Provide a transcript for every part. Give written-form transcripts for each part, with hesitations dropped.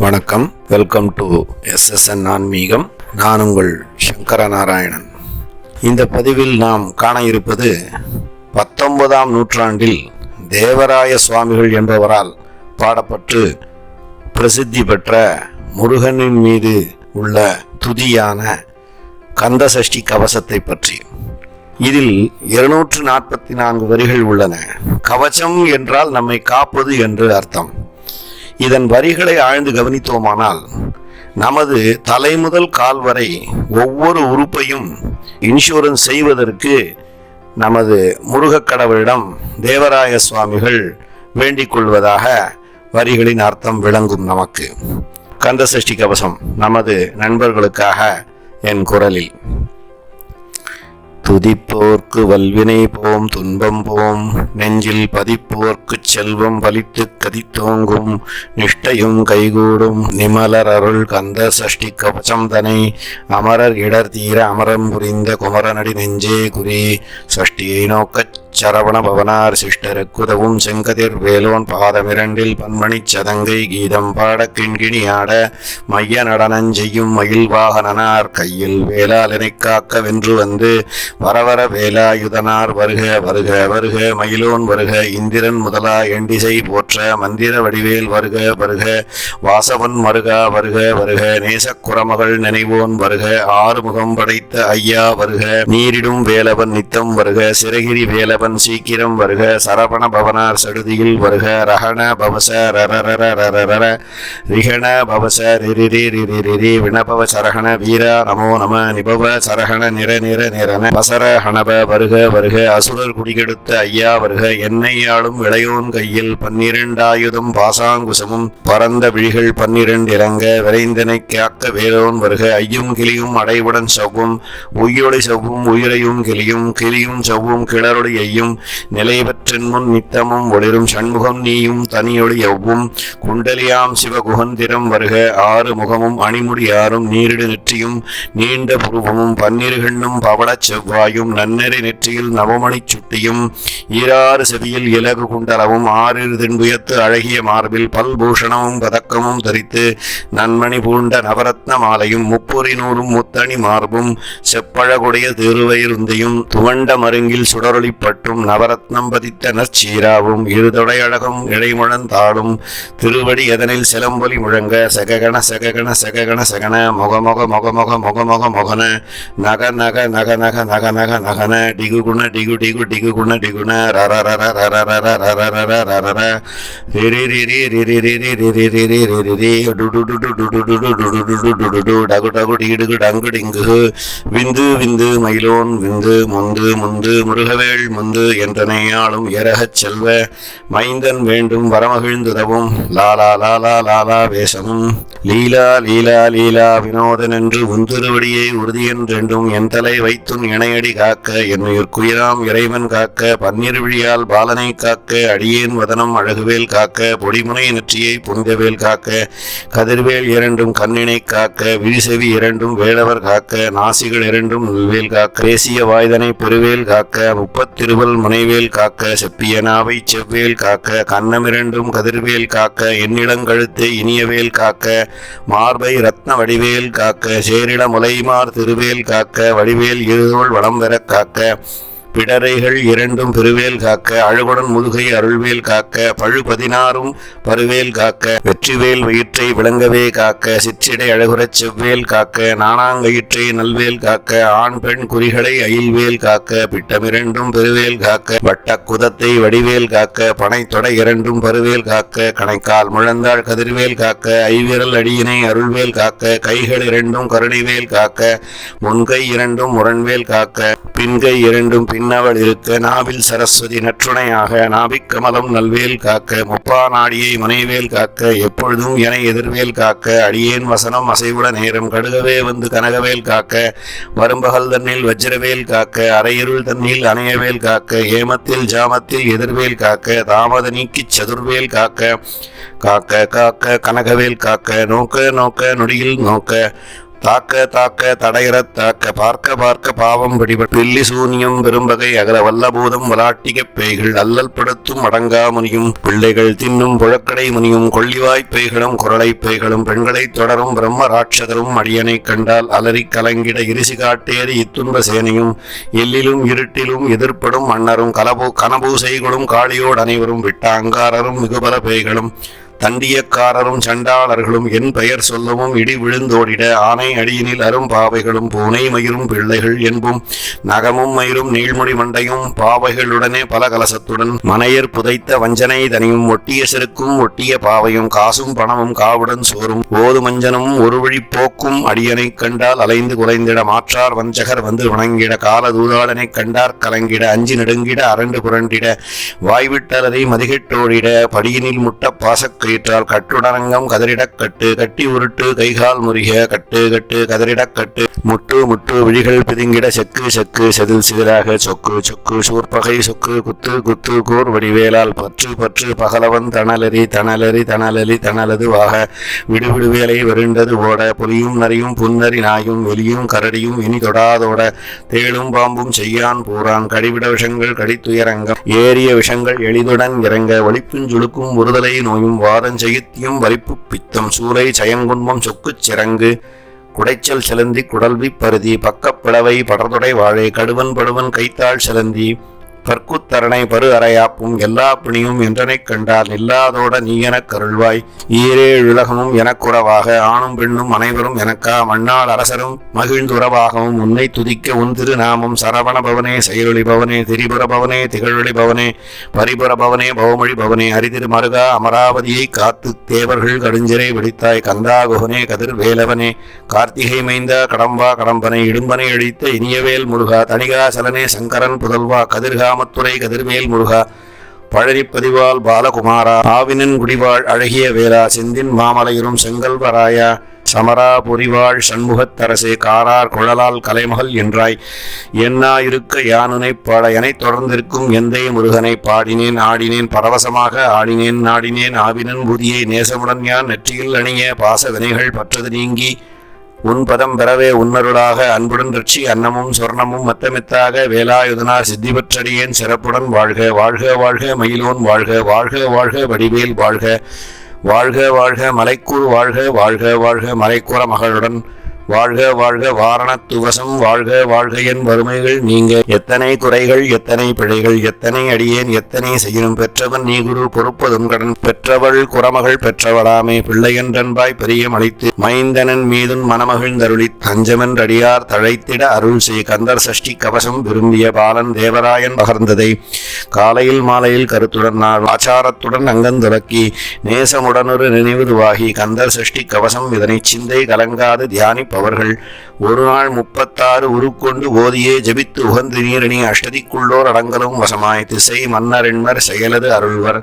வணக்கம். Welcome to SSN ஆன்மீகம். நான் உங்கள் சங்கர நாராயணன். இந்த பதிவில் நாம் காண இருப்பது 19ஆம் நூற்றாண்டில் தேவராய சுவாமிகள் என்பவரால் பாடப்பட்டு பிரசித்தி பெற்ற முருகனின் மீது உள்ள துதியான கந்தசஷ்டி கவசத்தை பற்றி. இதில் 244 வரிகள் உள்ளன. கவசம் என்றால் நம்மை காப்பது என்று அர்த்தம். இதன் வரிகளை ஆழ்ந்து கவனித்தோமானால் நமது தலை முதல் கால் வரை ஒவ்வொரு உறுப்பையும் இன்சூரன்ஸ் செய்வதற்கு நமது முருகக் கடவுளிடம் தேவராய சுவாமிகள் வேண்டிக் கொள்வதாக வரிகளின் அர்த்தம் விளங்கும். நமக்கு கந்தசஷ்டி கவசம் நமது நண்பர்களுக்காக என் குரலில். துதிப்போர்க்கு வல்வினை போம் துன்பம் போம், நெஞ்சில் பதிப்போர்க்கு செல்வம் பலித்து கதித்தோங்கும், நிஷ்டையும் கைகூடும் நிமலர் அருள் கந்த சஷ்டி கவசம் தனை, அமரர் இடர் தீர அமரம் புரிந்த குமரனடி நெஞ்சே குறி, சஷ்டியை நோக்கச் சரவண பவனார் சிஷ்டருக்குதவும் செங்கதிர் வேலோன் பாதமிரண்டில் பன்மணி சதங்கை கீதம் பாட கிண்கிணி ஆட, மைய நடனஞ்செய்யும் மயில் வாகனனார் கையில் வேளாலினை காக்க வென்று வந்து, வரவர வேலாயுதனார் வருக வருக வருக, மயிலோன் வருக இந்திரன் முதலா எண்டிசை போற்ற, மந்திர வடிவேல் வருக வருக, வாசவன் மருகா வருக வருக, நேசக்குறமகள் நினைவோன் வருக, ஆறுமுகம் படைத்த ஐயா வருக, நீரிடும் வேலவன் நித்தம் வருக, சிறகிரி வேலவன் சீக்கிரம் வருக, சரவண பவனார் சடுதியில் வருக, ரஹண பவச ரரரரரரர, ரிஹண பவச ரிரிரிரிரிரி, விணபவ சரஹண வீரா நமோ நம, நிபவ சரஹண நிர நிர நிரன, வசர ஹணப வருக வருக, அசுரர் குடிகெடுத்த ஐயா வருக, என்னையாளும் இளையோன் கையில் 12 ஆயுதம் பாசாங்குசமும் பரந்த விழிகள் 12 இறங்க, விரைந்தனை காக்க வேலோன் வருக, ஐயும் கிளியும் அடைவுடன் சவ்வும் உய்யொளி சவ்வும் உயிரையும் கிளியும் கிளியும் சவ்வும் கிளறொளி ஐயும், நிலைபெற்றின் முன் நித்தமும் ஒளிரும் சண்முகம் நீயும் தனியொளி எவ்வும், குண்டலியாம் சிவகுகந்திரம் வருக, 6 முகமும் அணிமுடி ஆறும் நீரிடு நெற்றியும் நீண்ட புருவமும் 12 கண்ணும் பவளச் செவ்வாயும், நன்னெறி நெற்றியில் நவமணி சுட்டியும், ஈராறு செவியில் இலகு குண்டலமும், 6 தின்புயத்து அழகிய மார்பில் பல்பூஷணமும் பதக்கமும் தரித்து, நன்மணி பூண்ட நவரத்ன மாலையும், முப்புரி நூறும் முத்தணி மார்பும், செப்பழகுடைய திருவயிருந்தையும், துவண்ட மருங்கில் சுடரொளி பட்டும், நவரத்னம் பதித்த நற்சீராவும், இருதொடை அழகும் இடைமுழந்தாடும், திருவடி எதனில் சிலம்பொலி முழங்க, சககண சககண சககண சகன, மொகமொக மொகமொக மொகமொக மொகன, நக நக நக நக நக நக நகன, டிகுகுண டிகு டிகு டிகுகுண டிகுண, ரரரர ரரரர ரரரர ரரர, ரிரிரிரி ரிரிரிரி ரிரிரிரி ரிரிரி, டுடுடுடுடுடுடுடுடுடுடுடுடுடு, டகு டகு டிடுகு டங்கு டிங்கு, விந்து விந்து மயிலோன் விந்து, முந்து முந்து முருகவேள் முந்து என்றனையாளும் எரகச் செல்வ, மைந்தன் வேண்டும் வரமகிழ்ந்துதவும், லாலா லாலா லாலா வேஷமும், லீலா லீலா லீலா வினோதன் என்று உந்திருவடியை உறுதியென்றென்றும், என் தலை வைத்துன் இணையடி காக்க, என்னுயிர் குயிராம் இறைவன் காக்க, 12 விழியால் பாலனை காக்க, அடியேன் வதனம் அழகுவேல் காக்க, பொடிமுனை நெற்றியை புனிதவேல் காக்க, கதிர்வேல் 2 கண்ணினை காக்க, விழிசெவி 2 வேளவர் காக்க, நாசிகள் 2 நல்வேல் காக்க, பேசிய வாய்தனை பெருவேல் காக்க, 30 முனைவேல் காக்க, செப்பிய நாவை செவ்வேல் காக்க, கண்ணம் 2 கதிர்வேல் காக்க, எண்ணிலங்கழுத்தை இனியவேல் காக்க, மார்பை ரத்ன வடிவேல் காக்க, சேரிட முலைமார் திருவேல் காக்க, வடிவேல் இருதோள் வளம் பெற காக்க, பிடரைகள் 2 பெருவேல் காக்க, அழகுடன் முதுகை அருள்வேல் காக்க, பழு 16 பருவேல் காக்க, வெற்றிவேல் வயிற்றை விளங்கவே காக்க, சிற்றிடை அழகுறச் செவ்வேல் காக்க, நாணாங்கயிற்றை நல்வேல் காக்க, ஆண் பெண் குறிகளை அயில்வேல் காக்க, பிட்டம் 2 பெருவேல் காக்க, வட்ட குதத்தை வடிவேல் காக்க, பனை தொடை 2 பருவேல் காக்க, கணைக்கால் முழந்தாள் கதிர்வேல் காக்க, ஐவிரல் அடியினை அருள்வேல் காக்க, கைகள் 2 கருணைவேல் காக்க, முன்கை 2 முரண்வேல் காக்க, பின்கை 2 பின்னவள் இருக்க, நாவில் சரஸ்வதி நற்றுணையாக, நாபிக்கமலம் நல்வேல் காக்க, முப்பா நாடியை மனைவேல் காக்க, எப்பொழுதும் என எதிர்வேல் காக்க, அடியேன் வசனம் அசைவுட நேரம் கடுகவே வந்து கனகவேல் காக்க, வரும்பகல் தன்னில் வஜ்ரவேல் காக்க, அரையிருள் தன்னில் அணையவேல் காக்க, ஏமத்தில் ஜாமத்தில் எதிர்வேல் காக்க, தாமத நீக்கிச் சதுர்வேல் காக்க, காக்க காக்க கனகவேல் காக்க, நோக்க நோக்க நொடியில் நோக்க, தாக்க தாக்க தடையறத் தாக்க பார்க்க பார்க்க பாவம் பிடிபட் பில்லி சூனியம் பெரும்பகை அகல வல்லபூதம் வலாட்டிகப் பேய்கள் அல்லல் படுத்தும் அடங்கா முனியும் பிள்ளைகள் தின்னும் புழக்கடை முனியும் கொள்ளிவாய்ப் பேய்களும் குரலைப் பேய்களும் பெண்களைத் தொடரும் பிரம்ம ராட்சதரும் அடியனைக் கண்டால் அலறி கலங்கிட இருசி காட்டேறி இத்துன்ப சேனையும் எல்லிலும் இருட்டிலும் எதிர்ப்படும் மன்னரும் கனபூசைகளும் காளியோடு அனைவரும் விட்ட அங்காரரும் மிகுபல பேய்களும் தண்டியக்காரரும் சண்டாளர்களும் என் பெயர் சொல்லவும் இடி விழுந்தோடிட ஆனை அடியினில் அரும் பாவைகளும் பூனை மயிரும் பிள்ளைகள் என்பும் நகமும் மயிரும் நீள்மொழி மண்டையும் பாவைகளுடனே பல கலசத்துடன் மனையர் புதைத்த வஞ்சனை தனியும் ஒட்டிய செருக்கும் ஒட்டிய பாவையும் காசும் பணமும் காவுடன் சோறும் ஓது மஞ்சனும் ஒரு வழி போக்கும் அடியனைக் கண்டால் அலைந்து குலைந்திட மாற்றார் வஞ்சகர் வந்து வணங்கிட கால தூதாளனைக் கண்டார் கலங்கிட அஞ்சி நெடுங்கிட அரண்டு புரண்டிட வாய்விட்டலரை மதிகெட்டோடிட படியினில் முட்ட பாசக் கயிற்றால் கட்டுடனங்கம் கதறிடக் கட்டு கட்டி உருட்டு கைகால் முறிக கட்டு கட்டு கதறிடக் கட்டு முட்டு முட்டு விழிகள் பிதுங்கிட செக்கு செக்கு செதில் சிதிலாக சொக்கு சொக்கு சூர்பகை சொக்கு குத்து குத்து கூர் வடிவேலால் பற்று பற்று பகலவன் தணலறி தணலறி தணலறி தணலது வாக விடுவிடு வேலை வருண்டது ஓட புலியும் நரியும் புன்னரி நாயும் வெளியும் கரடியும் இனி தொடாதோட தேளும் பாம்பும் செய்யான் பூரான் கடிவிட விஷங்கள் கடித்துயரங்கம் ஏறிய விஷங்கள் எளிதுடன் இறங்க வலிப்புஞ்சுழுக்கும் ஒருதலை நோயும் வாதஞ்செய்தியும் வலிப்பு பித்தம் சூளை சயங்குன்மம் சொக்குச் சிறங்கு குடைச்சல் செலந்தி குடல்வி பருதி பக்கப்பிளவை படர்தொடை வாழை கடுவன் படுவன் கைத்தாள் செலந்தி கற்குத்தரணை பரு அறையாப்பும் எல்லா பிணியும் என்றனைக் கண்டால் இல்லாதோட நீ எனக் கருள்வாய் ஈரேழுலகமும் எனக்குறவாக ஆணும் பெண்ணும் அனைவரும் எனக்கா மண்ணால் அரசரும் மகிழ்ந்துறவாகவும் உன்னை துதிக்க உன் திருநாமம் சரவண பவனே செயலொளி பவனே திரிபுர பவனே திகழொளி பவனே பரிபுர பவனே பவமொழி பவனே அரிதிரு மருகா அமராவதியை காத்து தேவர்கள் கடுஞ்சிறை விடித்தாய் கந்தா குகனே கதிர் வேலவனே கார்த்திகை மைந்தா கடம்பா கடம்பனை இடும்பனை அழித்த இனியவேல் முருகா தணிகா சலனே சங்கரன் புதல்வா கதிர்கா மத்துரை கதிர்வேல் முருகா பழனிப்பதிவால் பாலகுமாரா ஆவினன் குடிவாழ் அழகிய வேளா செந்தின் மாமலையுறும் செங்கல்வராயா சமரா பொறிவாழ் சண்முகத்தரசே காரார் குழலால் கலைமகள் என்றாய் என்னா இருக்க யானுனை பாட என தொடர்ந்திருக்கும் எந்தை முருகனை பாடினேன் ஆடினேன் பரவசமாக ஆடினேன் நாடினேன் ஆவினன் புதியை நேசமுடன் யான் நெற்றியில் அணிய பாச வினைகள் பற்றது நீங்கி உன் பதம் பெறவே உன்னருளாக அன்புடன் ரட்சி அன்னமும் சொர்ணமும் மத்தமெத்தாக வேலாயுதனார் சித்தி பெற்றடியேன் சிறப்புடன் வாழ்க வாழ்க வாழ்க மயிலோன் வாழ்க வாழ்க வாழ்க வடிவேல் வாழ்க வாழ்க வாழ்க மலைக்கூர் வாழ்க வாழ்க வாழ்க மலைக்கூற மகளுடன் வாழ்க வாழ்க வாரணத்துவசம் வாழ்க வாழ்க என் வறுமைகள் நீங்க எத்தனை குறைகள் எத்தனை பிழைகள் எத்தனை அடியேன் எத்தனை செய்யணும் பெற்றவன் நீ குரு பொறுப்பதும் கடன் பெற்றவள் குறமகள் பெற்றவளாமே பிள்ளையன்றன்பாய் பெரியம் அளித்து மைந்தனன் மீதுன் மணமகிழ்ந்தருளி தஞ்சமென்றடியார் தழைத்திட அருள் செய் கந்தர் சஷ்டி கவசம் விரும்பிய பாலன் தேவராயன் பகர்ந்ததை காலையில் மாலையில் கருத்துடன் நாள் ஆச்சாரத்துடன் அங்கந்துலக்கி நேசமுடனொரு நினைவுதுவாகி கந்தர் சஷ்டி கவசம் இதனை சிந்தை கலங்காது தியானி அவர்கள் ஒரு நாள் 36 உருக்கொண்டு ஓதியே ஜபித்து உகந்து நீரணி அஷ்டதிக்குள்ளோர் அடங்கலும் வசமாய் திசை மன்னரென்மர் செயலது அருள்வர்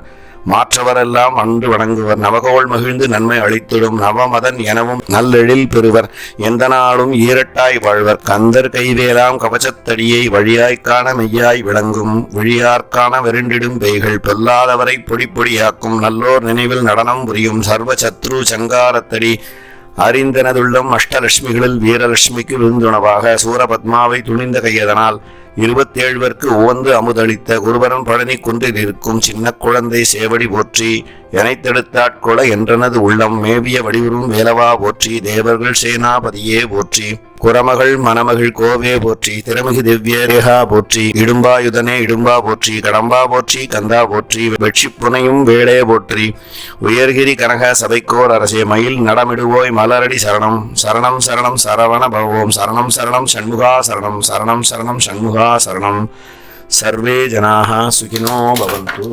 மாற்றவரெல்லாம் அன்று வணங்குவர் நவகோள் மகிழ்ந்து நன்மை அளித்திடும் நவமதன் எனவும் நல்லெழில் பெறுவர் எந்த நாளும் ஈரட்டாய் வாழ்வர் கந்தர் கைவேலாம் கவச்சத்தடியை வழியாய்க்கான மெய்யாய் விளங்கும் விழியார்க்கான வெருண்டிடும் பெய்கள் பொல்லாதவரை பொடி பொடியாக்கும் நல்லோர் நினைவில் நடனம் புரியும் சர்வ சத்ரு சங்காரத்தடி அறிந்தனதுள்ளம் அஷ்டலட்சுமிகளில் வீரலட்சுமிக்கு விருந்துணவாக சூரபத்மாவை துணிந்த கையதனால் 27 உவந்து அமுதளித்த குருபரன் பழனி குன்றில் இருக்கும் சின்ன குழந்தை சேவடி போற்றி எனைத்தெடுத்தாட்கொள என்றனது உள்ளம் மேவிய வடிவுறும் வேலவா போற்றி தேவர்கள் சேனாபதியே போற்றி குரமகள் மணமகள் கோவே போற்றி திருமிகு திவ்ய ரேகா போற்றி இடும்பாயுதனே இடும்பா போற்றி கடம்பா போற்றி கந்தா போற்றி வெட்சிப்புனையும் வேளே போற்றி உயர்கிரி கனக சபைக்கோர் அரசே மயில் நடமிடுவோய் மலரடி சரணம் சரணம் சரணம் சரவண பவம் சரணம் சரணம் சண்முகா சரணம் சரணம் சரணம் சண்முகா சரணம் சர்வே ஜனாः சுகினோ பவந்து.